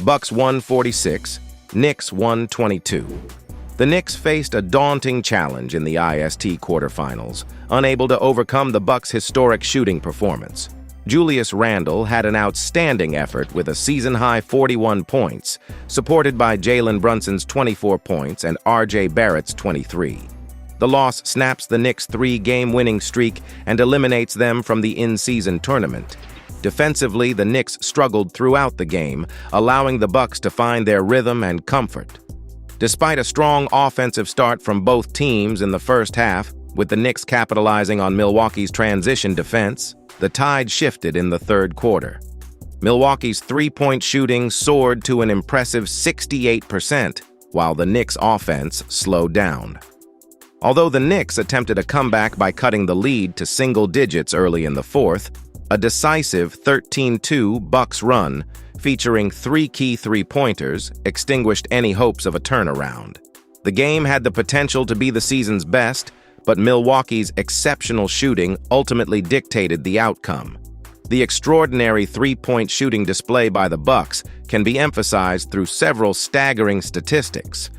Bucks 146, Knicks 122. The Knicks faced a daunting challenge in the IST quarterfinals, unable to overcome the Bucks' historic shooting performance. Julius Randle had an outstanding effort with a season-high 41 points, supported by Jalen Brunson's 24 points and R.J. Barrett's 23. The loss snaps the Knicks' 3-game winning streak and eliminates them from the in-season tournament. Defensively, the Knicks struggled throughout the game, allowing the Bucks to find their rhythm and comfort. Despite a strong offensive start from both teams in the first half, with the Knicks capitalizing on Milwaukee's transition defense, the tide shifted in the third quarter. Milwaukee's three-point shooting soared to an impressive 68%, while the Knicks' offense slowed down. Although the Knicks attempted a comeback by cutting the lead to single digits early in the fourth, a decisive 13-2 Bucks run, featuring 3 key three-pointers, extinguished any hopes of a turnaround. The game had the potential to be the season's best, but Milwaukee's exceptional shooting ultimately dictated the outcome. The extraordinary three-point shooting display by the Bucks can be emphasized through several staggering statistics.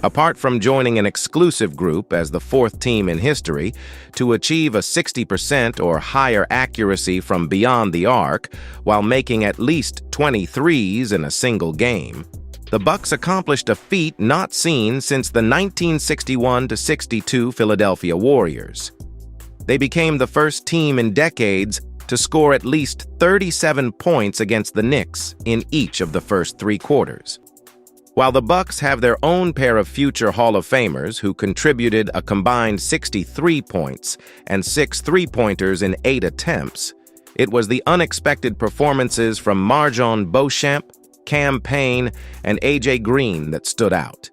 Apart from joining an exclusive group as the 4th team in history to achieve a 60% or higher accuracy from beyond the arc while making at least 23s in a single game, the Bucks accomplished a feat not seen since the 1961-62 Philadelphia Warriors. They became the first team in decades to score at least 37 points against the Knicks in each of the first 3 quarters. While the Bucks have their own pair of future Hall of Famers who contributed a combined 63 points and 6 three-pointers in 8 attempts, it was the unexpected performances from Marjon Beauchamp, Cam Payne, and A.J. Green that stood out.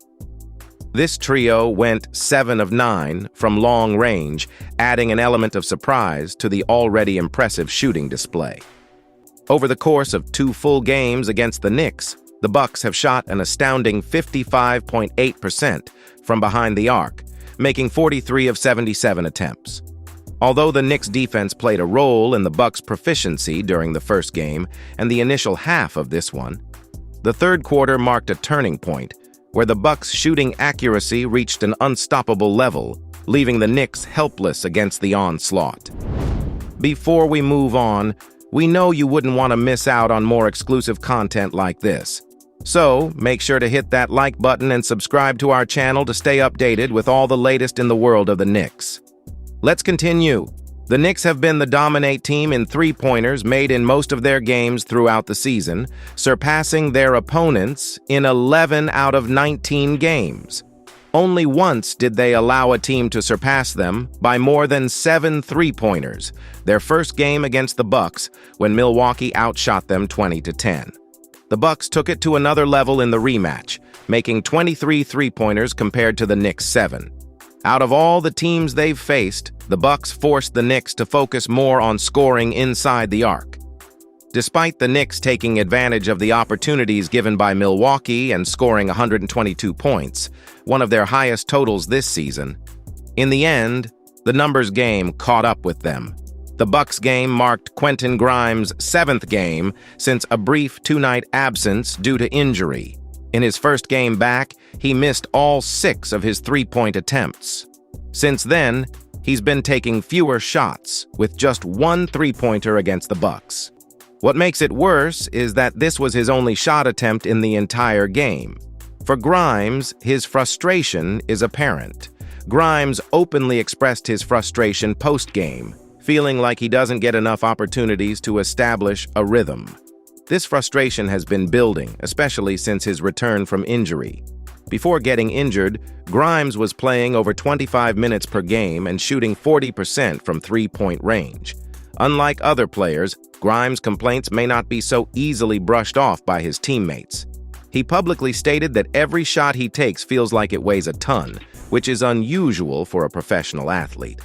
This trio went 7 of 9 from long range, adding an element of surprise to the already impressive shooting display. Over the course of 2 full games against the Knicks, the Bucks have shot an astounding 55.8% from behind the arc, making 43 of 77 attempts. Although the Knicks' defense played a role in the Bucks' proficiency during the first game and the initial half of this one, the third quarter marked a turning point where the Bucks' shooting accuracy reached an unstoppable level, leaving the Knicks helpless against the onslaught. Before we move on, we know you wouldn't want to miss out on more exclusive content like this. So, make sure to hit that like button and subscribe to our channel to stay updated with all the latest in the world of the Knicks. Let's continue. The Knicks have been the dominant team in three-pointers made in most of their games throughout the season, surpassing their opponents in 11 out of 19 games. Only once did they allow a team to surpass them by more than 7 three-pointers, their first game against the Bucks when Milwaukee outshot them 20-10. The Bucks took it to another level in the rematch, making 23 three-pointers compared to the Knicks' 7. Out of all the teams they've faced, the Bucks forced the Knicks to focus more on scoring inside the arc. Despite the Knicks taking advantage of the opportunities given by Milwaukee and scoring 122 points, one of their highest totals this season, in the end, the numbers game caught up with them. The Bucks game marked Quentin Grimes' 7th game since a brief 2-night absence due to injury. In his first game back, he missed all 6 of his three-point attempts. Since then, he's been taking fewer shots, with just 1 three-pointer against the Bucks. What makes it worse is that this was his only shot attempt in the entire game. For Grimes, his frustration is apparent. Grimes openly expressed his frustration post-game, feeling like he doesn't get enough opportunities to establish a rhythm. This frustration has been building, especially since his return from injury. Before getting injured, Grimes was playing over 25 minutes per game and shooting 40% from three-point range. Unlike other players, Grimes' complaints may not be so easily brushed off by his teammates. He publicly stated that every shot he takes feels like it weighs a ton, which is unusual for a professional athlete.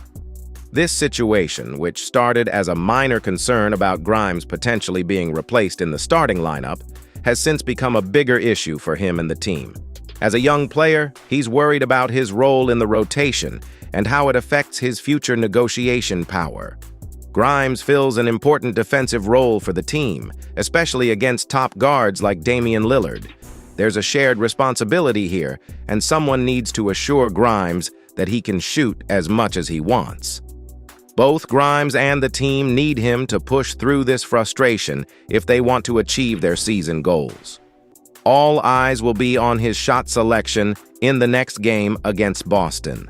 This situation, which started as a minor concern about Grimes potentially being replaced in the starting lineup, has since become a bigger issue for him and the team. As a young player, he's worried about his role in the rotation and how it affects his future negotiation power. Grimes fills an important defensive role for the team, especially against top guards like Damian Lillard. There's a shared responsibility here, and someone needs to assure Grimes that he can shoot as much as he wants. Both Grimes and the team need him to push through this frustration if they want to achieve their season goals. All eyes will be on his shot selection in the next game against Boston.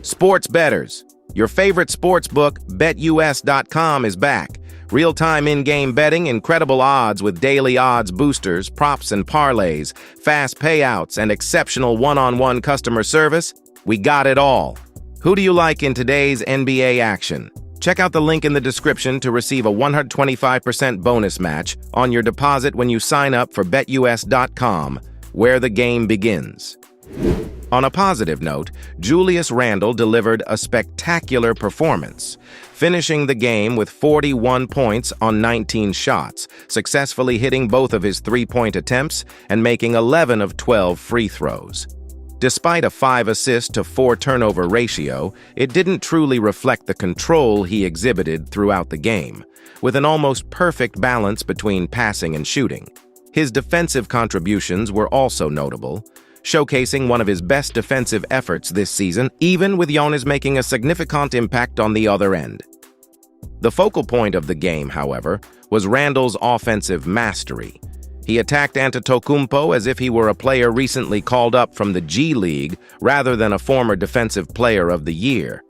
Sports bettors. Your favorite sportsbook, BetUS.com, is back. Real-time in-game betting, incredible odds with daily odds boosters, props and parlays, fast payouts, and exceptional one-on-one customer service. We got it all. Who do you like in today's NBA action? Check out the link in the description to receive a 125% bonus match on your deposit when you sign up for BetUS.com, where the game begins. On a positive note, Julius Randle delivered a spectacular performance, finishing the game with 41 points on 19 shots, successfully hitting both of his three-point attempts and making 11 of 12 free throws. Despite a 5-assist to 4-turnover ratio, it didn't truly reflect the control he exhibited throughout the game, with an almost perfect balance between passing and shooting. His defensive contributions were also notable, showcasing one of his best defensive efforts this season, even with Giannis making a significant impact on the other end. The focal point of the game, however, was Randle's offensive mastery. He attacked Antetokounmpo as if he were a player recently called up from the G League rather than a former Defensive Player of the Year.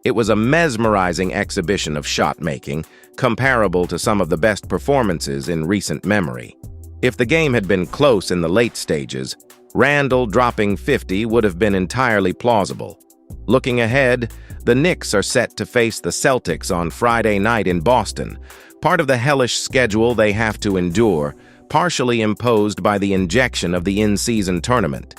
It was a mesmerizing exhibition of shot-making, comparable to some of the best performances in recent memory. If the game had been close in the late stages, Randle dropping 50 would have been entirely plausible. Looking ahead, the Knicks are set to face the Celtics on Friday night in Boston, part of the hellish schedule they have to endure, partially imposed by the injection of the in-season tournament.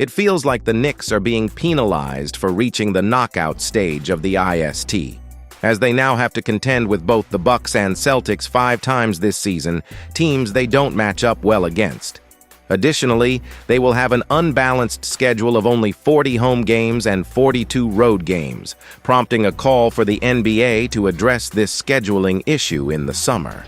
It feels like the Knicks are being penalized for reaching the knockout stage of the IST, as they now have to contend with both the Bucks and Celtics 5 times this season, teams they don't match up well against. Additionally, they will have an unbalanced schedule of only 40 home games and 42 road games, prompting a call for the NBA to address this scheduling issue in the summer.